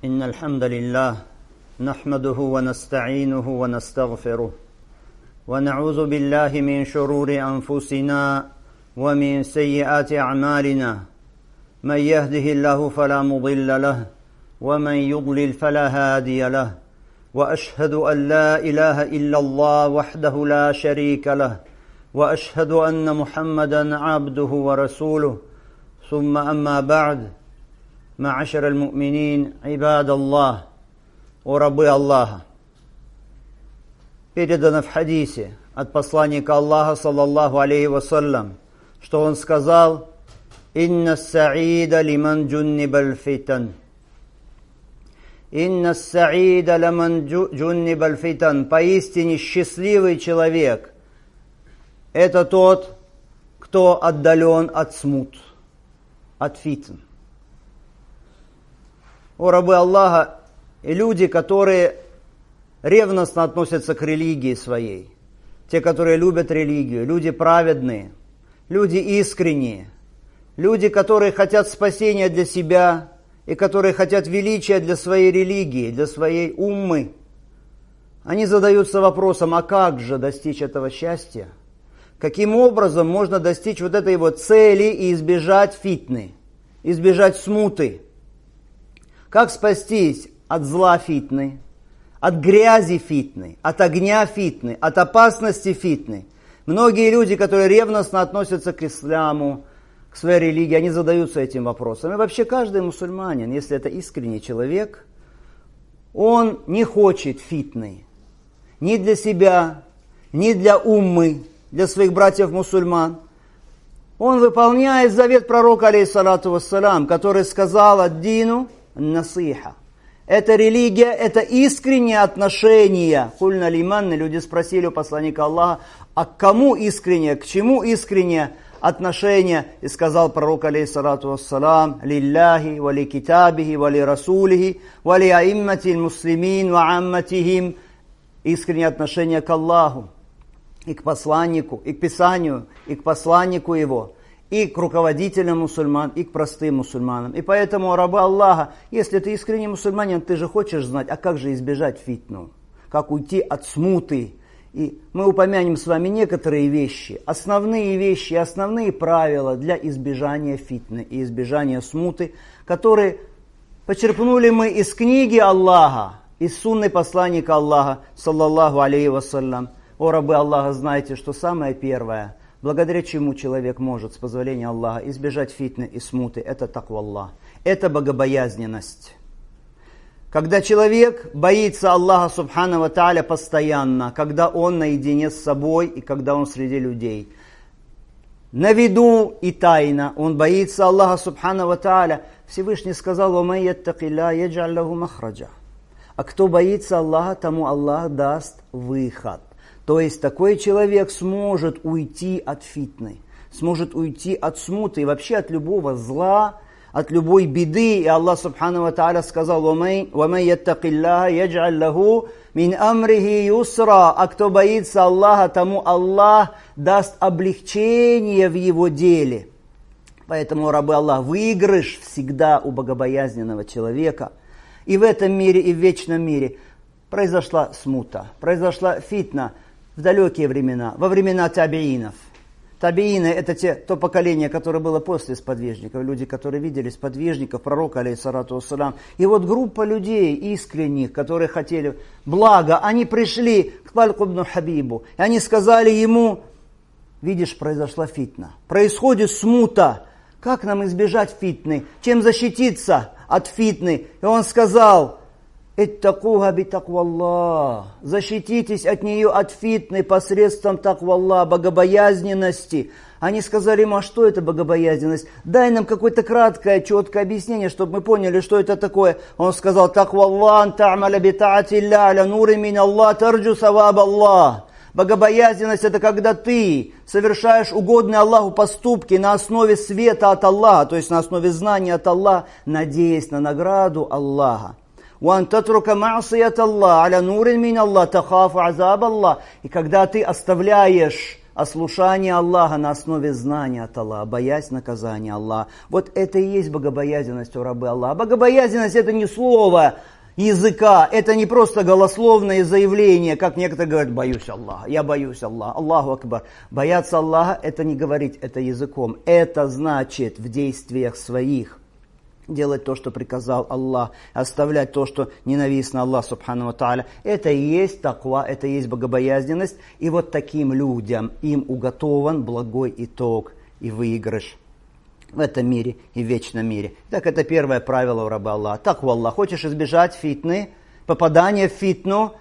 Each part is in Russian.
إن الحمد لله نحمده ونستعينه ونستغفره ونعوذ بالله من شرور أنفسنا ومن سيئات أعمالنا من يهده الله فلا مضل له ومن يضلل فلا هادي له وأشهد أن لا إله إلا الله وحده لا شريك له وأشهد أن محمدا عبده ورسوله ثم أما بعد معاشر المؤمنين عباد الله وربы Аллаха. Передано в хадисе от посланника Аллаха, саллаллаху алейхи вассалям, что он сказал: «Инна саида лиман джуннибаль фитан». «Инна саида лиман джуннибаль фитан». Поистине счастливый человек – это тот, кто отдален от смут, от фитн. О рабы Аллаха и люди, которые ревностно относятся к религии своей, те, которые любят религию, люди праведные, люди искренние, люди, которые хотят спасения для себя и которые хотят величия для своей религии, для своей уммы, они задаются вопросом: а как же достичь этого счастья? Каким образом можно достичь вот этой вот цели и избежать фитны, избежать смуты? Как спастись от зла фитны, от грязи фитны, от огня фитны, от опасности фитны? Многие люди, которые ревностно относятся к исламу, к своей религии, они задаются этим вопросом. И вообще каждый мусульманин, если это искренний человек, он не хочет фитны ни для себя, ни для уммы, для своих братьев-мусульман. Он выполняет завет пророка, алейхиссалату вассалям, который сказал: «Ад-дину насиха». Это религия, это искреннее отношение. Кульна лиман, люди спросили у посланника Аллаха: а к кому искреннее, к чему искреннее отношение? И сказал пророк, алейхиссалату вассалам: «Лилляхи, вали китабихи, вали расулихи, вали аимматиль муслимин, ва амматихим». Искреннее отношение к Аллаху, и к посланнику, и к Писанию, и к посланнику его, и к руководителям мусульман, и к простым мусульманам. И поэтому, рабы Аллаха, если ты искренний мусульманин, ты же хочешь знать, а как же избежать фитну, как уйти от смуты. И мы упомянем с вами некоторые вещи, основные правила для избежания фитны и избежания смуты, которые почерпнули мы из книги Аллаха, из сунны посланника Аллаха, саллаллаху алейхи вассалям. О рабы Аллаха, знайте, что самое первое, благодаря чему человек может, с позволения Аллаха, избежать фитны и смуты, это такваллах, это богобоязненность. Когда человек боится Аллаха субхану ва тааля постоянно, когда он наедине с собой и когда он среди людей, на виду и тайно, он боится Аллаха субхану ва тааля. Всевышний сказал: «Ва ман яттакилля ядж'аль лаху махраджа». А кто боится Аллаха, тому Аллах даст выход. То есть такой человек сможет уйти от фитны, сможет уйти от смуты и вообще от любого зла, от любой беды. И Аллах субхану ва тааля сказал: «Ва ман яттакилляха ядж'аль лаху мин амрихи юсра». А кто боится Аллаха, тому Аллах даст облегчение в его деле. Поэтому, рабы Аллаха, выигрыш всегда у богобоязненного человека. И в этом мире, и в вечном мире произошла смута, произошла фитна в далекие времена, во времена табиинов. Табиины – это то поколение, которое было после сподвижников, люди, которые видели сподвижников, пророка, алейхиссалату вассалям. И вот группа людей искренних, которые хотели блага, они пришли к Талку ибн Хабибу, и они сказали ему: видишь, произошла фитна, происходит смута, как нам избежать фитны, чем защититься от фитны? И он сказал: «Иттакуха битакваллах». Защититесь от нее, от фитны, посредством такваллах, богобоязненности. Они сказали ему: а что это богобоязненность? Дай нам какое-то краткое, четкое объяснение, чтобы мы поняли, что это такое. Он сказал: такваллах ан та'маля бита'атилля аля нури мин Аллах тарджу саваб Аллах. Богобоязненность – это когда ты совершаешь угодные Аллаху поступки на основе света от Аллаха, то есть на основе знания от Аллаха, надеясь на награду Аллаха. وَأَنْ تَتْرُكَ مَعْصِيَةَ اللَّهِ عَلَى نُورٍ مِّنَ اللَّهِ تَخَافُ عَذَابَ اللَّهِ. И когда ты оставляешь ослушание Аллаха на основе знания от Аллаха, боязнь наказания Аллаха. Вот это и есть богобоязненность у рабы Аллаха. Богобоязненность это не слово языка, это не просто голословное заявление, как некоторые говорят, боюсь Аллаха, я боюсь Аллаха, Аллаху Акбар. Бояться Аллаха это не говорить, это языком. Это значит в действиях своих делать то, что приказал Аллах, оставлять то, что ненавистно Аллаху Субхану ва Тааля. Это и есть таква, это и есть богобоязненность. И вот таким людям им уготован благой итог и выигрыш в этом мире и в вечном мире. Так это первое правило у раба Аллаха. Таква Аллах. Хочешь избежать фитны, попадания в фитну,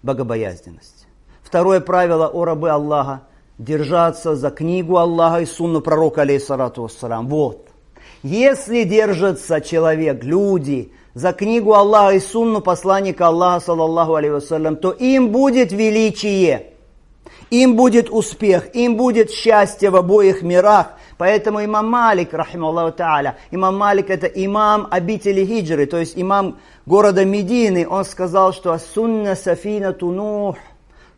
богобоязненность. Второе правило у рабы Аллаха. Держаться за книгу Аллаха и сунну пророка, алейхиссалату вассалам. Вот. Если держится человек, люди, за книгу Аллаха и сунну посланника Аллаха, саллаллаху алейхи вассалям, то им будет величие, им будет успех, им будет счастье в обоих мирах. Поэтому имам Малик, рахималлаху та'аля, имам Малик это имам обители хиджры, то есть имам города Медины, он сказал, что сунна сафинату Нух,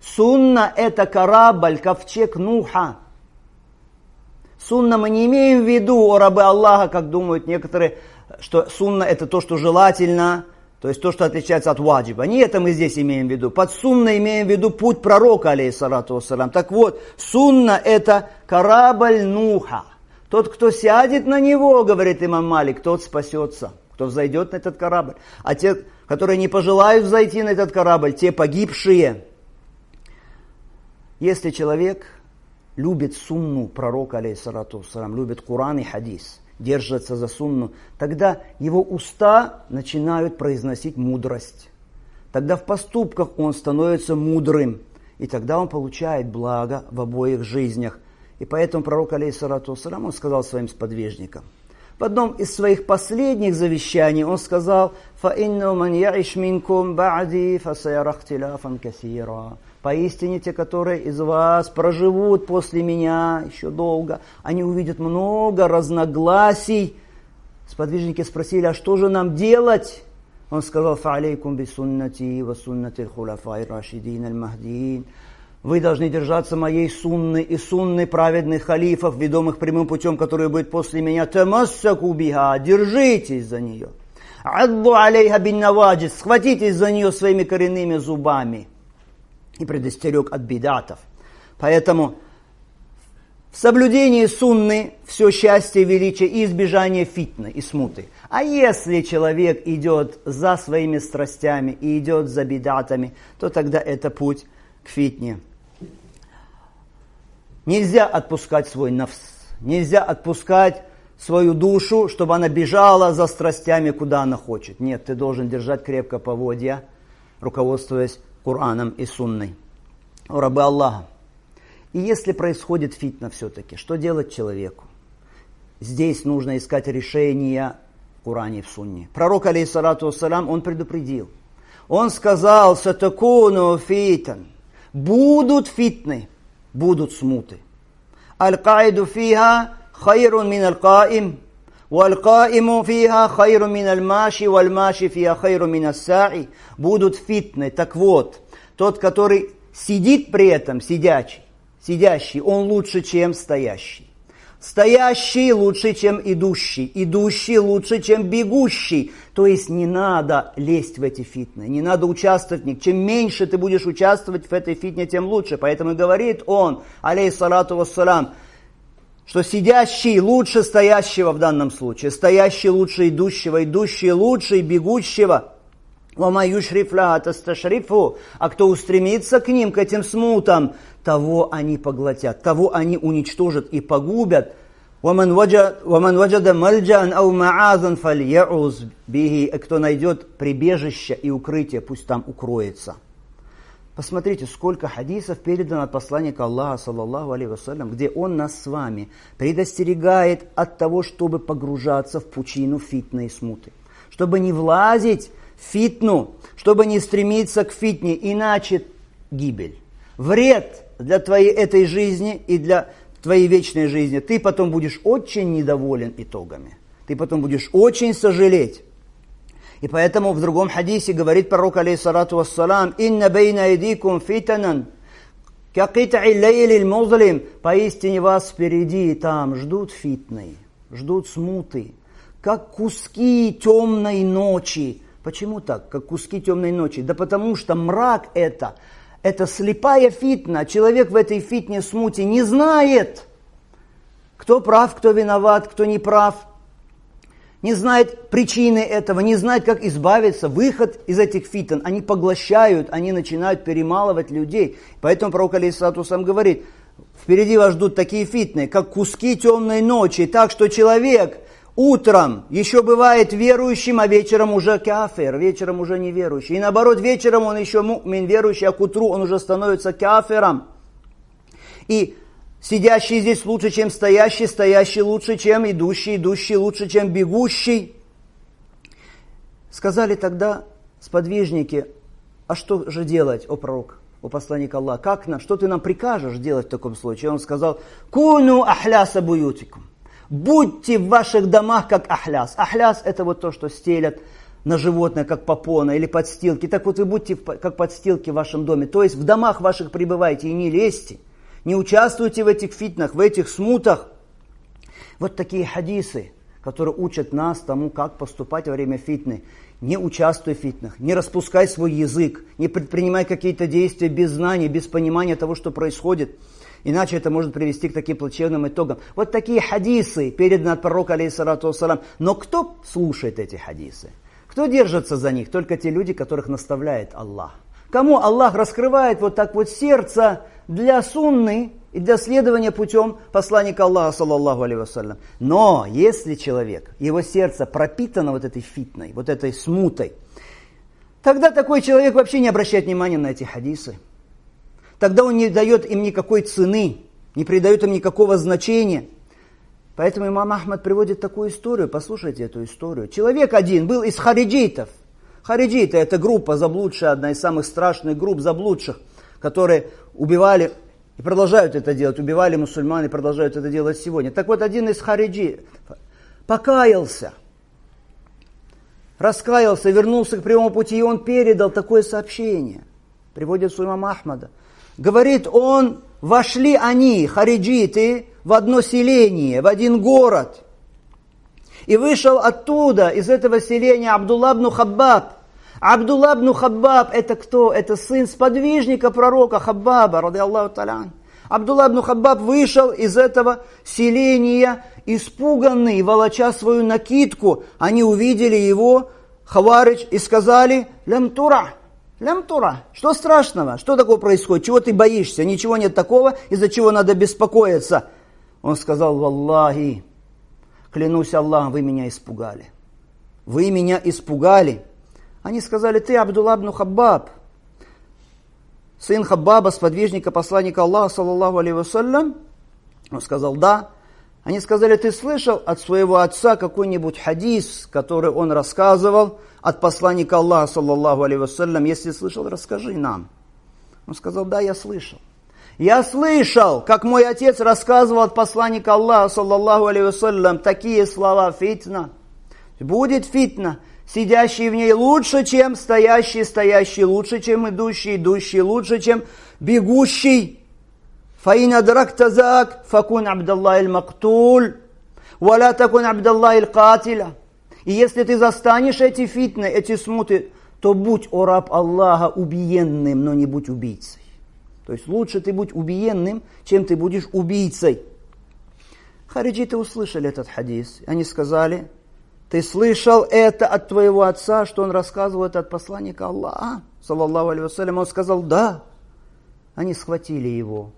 сунна это корабль, ковчег Нуха. Сунна мы не имеем в виду, о рабы Аллаха, как думают некоторые, что сунна это то, что желательно, то есть то, что отличается от ваджиба. Не это мы здесь имеем в виду. Под сунна имеем в виду путь пророка, алейхиссалату вассалам. Так вот, сунна это корабль Нуха. Тот, кто сядет на него, говорит имам Малик, тот спасется, кто взойдет на этот корабль. А те, которые не пожелают взойти на этот корабль, те погибшие. Если человек любит сунну пророка, алейхиссалату вассалам, любит Куран и хадис, держится за сунну, тогда его уста начинают произносить мудрость. Тогда в поступках он становится мудрым, и тогда он получает благо в обоих жизнях. И поэтому пророк, алейхиссалату вассалам, он сказал своим сподвижникам, в одном из своих последних завещаний он сказал, «Фаинну ман яиш минкум ба'ди фасаяра ихтиляфан касира». Поистине те, которые из вас проживут после меня еще долго, они увидят много разногласий. Сподвижники спросили, а что же нам делать? Он сказал, «Фа'алейкум бисуннати ва суннати аль-хуляфаи рашидин аль-махдиин». Вы должны держаться моей сунны и сунны праведных халифов, ведомых прямым путем, которые будут после меня. «Тамассаку биха», держитесь за нее. «Адду алейха бин наваджис», схватитесь за нее своими коренными зубами. И предостерег от бидатов. Поэтому в соблюдении сунны все счастье, величие и избежание фитны и смуты. А если человек идет за своими страстями и идет за бидатами, то тогда это путь к фитне. Нельзя отпускать свой нафс, нельзя отпускать свою душу, чтобы она бежала за страстями, куда она хочет. Нет, ты должен держать крепко поводья, руководствуясь Кораном и Сунной. О рабы Аллаха. И если происходит фитна все-таки, что делать человеку? Здесь нужно искать решение в Коране и в Сунне. Пророк, алейхиссалату вассалам, он предупредил. Он сказал, «Сатакуну фитан». Будут фитны, будут смуты. «Аль-каиду фиха хайрун мин аль-каим». «Валь-каиму фиха хайру мин аль-маши, валь-маши фиха хайру мин ас-саи». Будут фитны. Так вот, тот, который сидит при этом, сидящий, он лучше, чем стоящий. Стоящий лучше, чем идущий. Идущий лучше, чем бегущий. То есть не надо лезть в эти фитны, не надо участвовать в них. Чем меньше ты будешь участвовать в этой фитне, тем лучше. Поэтому говорит он, алейхиссалату вассалам, что сидящий лучше стоящего в данном случае, стоящий лучше идущего, идущий лучше бегущего. А кто устремится к ним, к этим смутам, того они поглотят, того они уничтожат и погубят. Кто найдет прибежище и укрытие, пусть там укроется. Посмотрите, сколько хадисов передано от посланника Аллаха, саллаллаху алейхи вассалям, где он нас с вами предостерегает от того, чтобы погружаться в пучину фитны и смуты. Чтобы не влазить в фитну, чтобы не стремиться к фитне, иначе гибель. Вред для твоей этой жизни и для твоей вечной жизни. Ты потом будешь очень недоволен итогами. Ты потом будешь очень сожалеть. И поэтому в другом хадисе говорит пророк, алейхиссалату вассалам, «Инна бейна айдикум фитанан Поистине вас впереди и там ждут фитны, ждут смуты, как куски темной ночи. Почему так, как куски темной ночи? Да потому что мрак это слепая фитна. Человек в этой фитне смуте не знает, кто прав, кто виноват, кто не прав. Не знает причины этого, не знает, как избавиться. Выход из этих фитн, они поглощают, они начинают перемалывать людей. Поэтому пророк алейхиссалату вассалам говорит, впереди вас ждут такие фитны, как куски темной ночи. Так что человек утром еще бывает верующим, а вечером уже кафир, вечером уже неверующий. И наоборот, вечером он еще му'мин, верующий, а к утру он уже становится кафиром. И сидящий здесь лучше, чем стоящий, стоящий лучше, чем идущий, идущий лучше, чем бегущий. Сказали тогда сподвижники, а что же делать, о пророк, о посланник Аллаха, что ты нам прикажешь делать в таком случае? Он сказал, куну ахляса буютикум. Будьте в ваших домах как ахляс. Ахляс это вот то, что стелят на животное, как попона или подстилки. Так вот вы будьте как подстилки в вашем доме. То есть в домах ваших пребывайте и не лезьте. Не участвуйте в этих фитнах, в этих смутах. Вот такие хадисы, которые учат нас тому, как поступать во время фитны. Не участвуй в фитнах, не распускай свой язык, не предпринимай какие-то действия без знания, без понимания того, что происходит. Иначе это может привести к таким плачевным итогам. Вот такие хадисы переданы от пророка, алейхиссалату вассалам. Но кто слушает эти хадисы? Кто держится за них? Только те люди, которых наставляет Аллах. Кому Аллах раскрывает вот так вот сердце для сунны и для следования путем посланника Аллаха, саллаллаху алейхи вассалям. Но если человек, его сердце пропитано вот этой фитной, вот этой смутой, тогда такой человек вообще не обращает внимания на эти хадисы. Тогда он не дает им никакой цены, не придает им никакого значения. Поэтому имам Ахмад приводит такую историю, послушайте эту историю. Человек один был из хариджитов. Хариджиты – это группа заблудшая, одна из самых страшных групп заблудших, которые убивали и продолжают это делать, убивали мусульман и продолжают это делать сегодня. Так вот, один из хариджитов покаялся, раскаялся, вернулся к прямому пути, и он передал такое сообщение. Приводит с имама Ахмада. Говорит он, вошли они, хариджиты, в одно селение, в один город. И вышел оттуда, из этого селения, Абдулла ибн Хаббаб. Абдулла ибн Хаббаб это кто? Это сын сподвижника пророка Хаббаба, ради Аллаху та'аля. Абдулла ибн Хаббаб вышел из этого селения, испуганный, волоча свою накидку. Они увидели его, хаваридж, и сказали, лям тура, что страшного? Что такого происходит? Чего ты боишься? Ничего нет такого, из-за чего надо беспокоиться. Он сказал, валлахи, клянусь Аллахом, вы меня испугали. Вы меня испугали. Они сказали, ты Абдулла ибн Хаббаб, сын Хаббаба, сподвижника, посланника Аллаха, саллаллаху алейхи вассалям. Он сказал, да. Они сказали, ты слышал от своего отца какой-нибудь хадис, который он рассказывал от посланника Аллаха, саллаллаху алейхи вассалям? Если слышал, расскажи нам. Он сказал, да, я слышал. Я слышал, как мой отец рассказывал от посланника Аллаха, саллаллаху алейхи вассалям, такие слова: фитна. Будет фитна, сидящий в ней лучше, чем стоящий, стоящий лучше, чем идущий, идущий лучше, чем бегущий. فَإِنْ أَدْرَكْتَ ذَاكَ فَكُنْ عَبْدَ اللَّهِ الْمَقْتُولِ وَلَا تَكُنْ عَبْدَ اللَّهِ الْقَاتِلَ. И если ты застанешь эти фитны, эти смуты, то будь, о раб Аллаха, убиенным, но не будь убийцей. То есть лучше ты будь убиенным, чем ты будешь убийцей. Хариджиты услышали этот хадис. Они сказали, ты слышал это от твоего отца, что он рассказывал это от посланника Аллаха, саллаллаху алейхи вассалям? Он сказал, да. Они схватили его,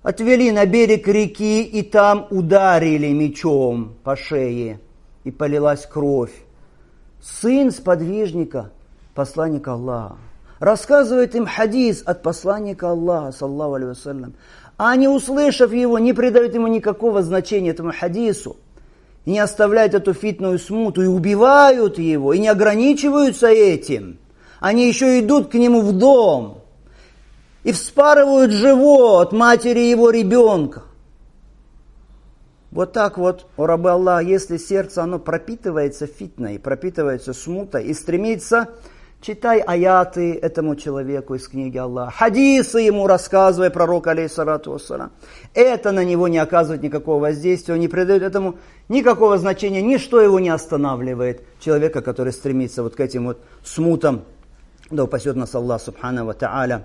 отвели на берег реки и там ударили мечом по шее, и полилась кровь. Сын сподвижника, посланника Аллаха, рассказывает им хадис от посланника Аллаха, саллаллаху алейхи вассалям. А не услышав его, не придают ему никакого значения этому хадису, и не оставляют эту фитную смуту, и убивают его, и не ограничиваются этим. Они еще идут к нему в дом и вспарывают живот матери его ребенка. Вот так вот, о рабы Аллаха, если сердце оно пропитывается фитной, пропитывается смутой и стремится Читай аяты этому человеку из книги Аллаха, хадисы ему рассказывай, пророк алейхиссалату вассалям. Это на него не оказывает никакого воздействия, он не придает этому никакого значения, ничто его не останавливает. Человека, который стремится вот к этим вот смутам, да упасет нас Аллах субхану ва тааля.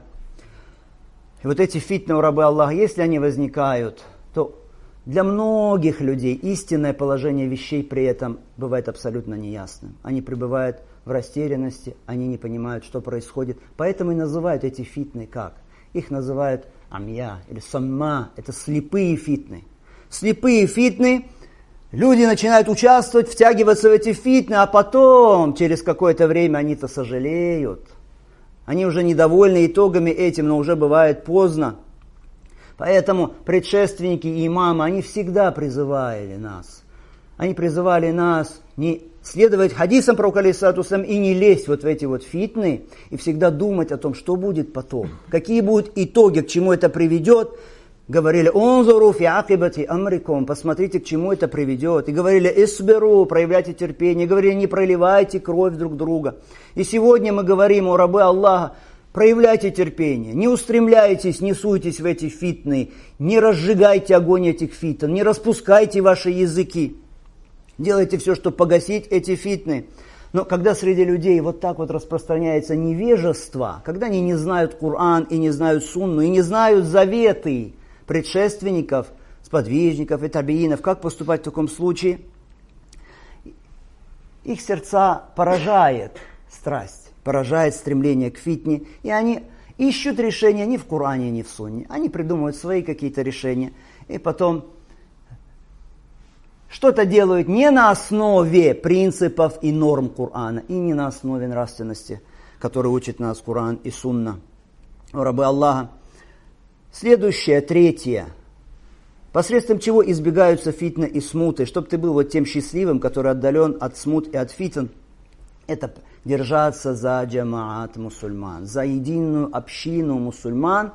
И вот эти фитны у рабы Аллаха, если они возникают, то для многих людей истинное положение вещей при этом бывает абсолютно неясным. Они пребывают в растерянности, они не понимают, что происходит. Поэтому и называют эти фитны как? Их называют амья или самма. Это слепые фитны. Слепые фитны, люди начинают участвовать, втягиваться в эти фитны, а потом, через какое-то время, они-то сожалеют. Они уже недовольны итогами этим, но уже бывает поздно. Поэтому предшественники и имамы, они всегда призывали нас. Они призывали нас не следовать хадисам пророка алейхиссалату вассалям и не лезть вот в эти вот фитны, и всегда думать о том, что будет потом, какие будут итоги, к чему это приведет. Говорили, унзуру фи акибати амрикум, посмотрите, к чему это приведет. И говорили, исберу, проявляйте терпение. Говорили, не проливайте кровь друг друга. И сегодня мы говорим, о рабы Аллаха, проявляйте терпение, не устремляйтесь, не суйтесь в эти фитны, не разжигайте огонь этих фитн, не распускайте ваши языки. Делайте все, чтобы погасить эти фитны. Но когда среди людей вот так вот распространяется невежество, когда они не знают Коран и не знают Сунну, и не знают заветы предшественников, сподвижников и табиинов, как поступать в таком случае, их сердца поражает страсть, поражает стремление к фитне, и они ищут решения ни в Коране, ни в Сунне. Они придумывают свои какие-то решения, и потом что-то делают не на основе принципов и норм Корана, и не на основе нравственности, которую учит нас Коран и Сунна. О рабы Аллаха. Следующее, третье. Посредством чего избегаются фитны и смуты, чтобы ты был вот тем счастливым, который отдален от смут и от фитн. Это держаться за джамаат мусульман, за единую общину мусульман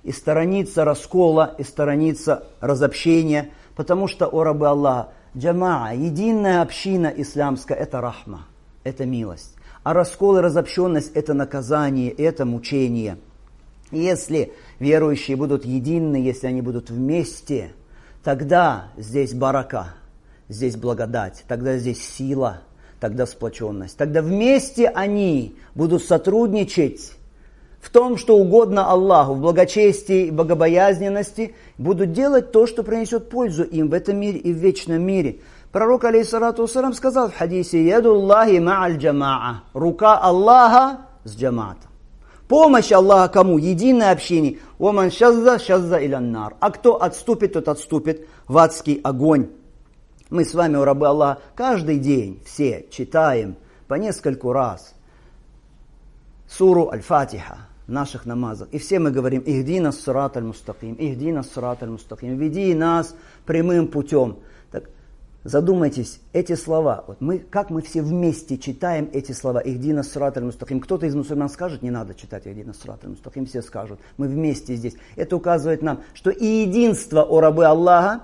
и сторониться раскола, и сторониться разобщения. Потому что, о рабы Аллаха, джамаа, единая община исламская, это рахма, это милость. А раскол и разобщенность – это наказание, это мучение. Если верующие будут едины, если они будут вместе, тогда здесь барака, здесь благодать, тогда здесь сила, тогда сплоченность. Тогда вместе они будут сотрудничать в том, что угодно Аллаху, в благочестии и богобоязненности, будут делать то, что принесет пользу им в этом мире и в вечном мире. Пророк, алейхиссалату вассалям, сказал в хадисе, «Ядуллахи ма'аль джамаа», рука Аллаха с джамаатом. Помощь Аллаха кому? Единое общение. «Оман шазза, шазза иляннар». А кто отступит, тот отступит в адский огонь. Мы с вами, о рабы Аллаха, каждый день все читаем по нескольку раз суру Аль-Фатиха в наших намазах. И все мы говорим, «Ихдина ссират аль-мустаким», «Ихдина ссират аль-мустаким», «Веди нас прямым путем». Так, задумайтесь, эти слова, вот как мы все вместе читаем эти слова, «Ихдина ссират аль-мустаким». Кто-то из мусульман скажет, не надо читать «Ихдина ссират аль-мустаким», все скажут, мы вместе здесь. Это указывает нам, что и единство, о рабы Аллаха,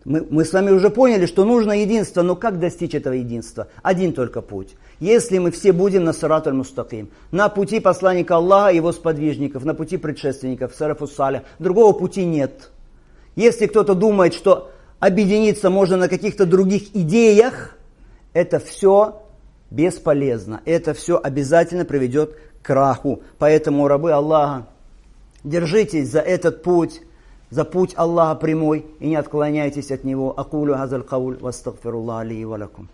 мы с вами уже поняли, что нужно единство, но как достичь этого единства? Один только путь. Если мы все будем на сират аль-мустаким, на пути посланника Аллаха и его сподвижников, на пути предшественников, салафус салих, другого пути нет. Если кто-то думает, что объединиться можно на каких-то других идеях, это все бесполезно. Это все обязательно приведет к краху. Поэтому, рабы Аллаха, держитесь за этот путь, за путь Аллаха прямой и не отклоняйтесь от него. Акулю хазаль кауль, вастагфируллах ли ва лакум.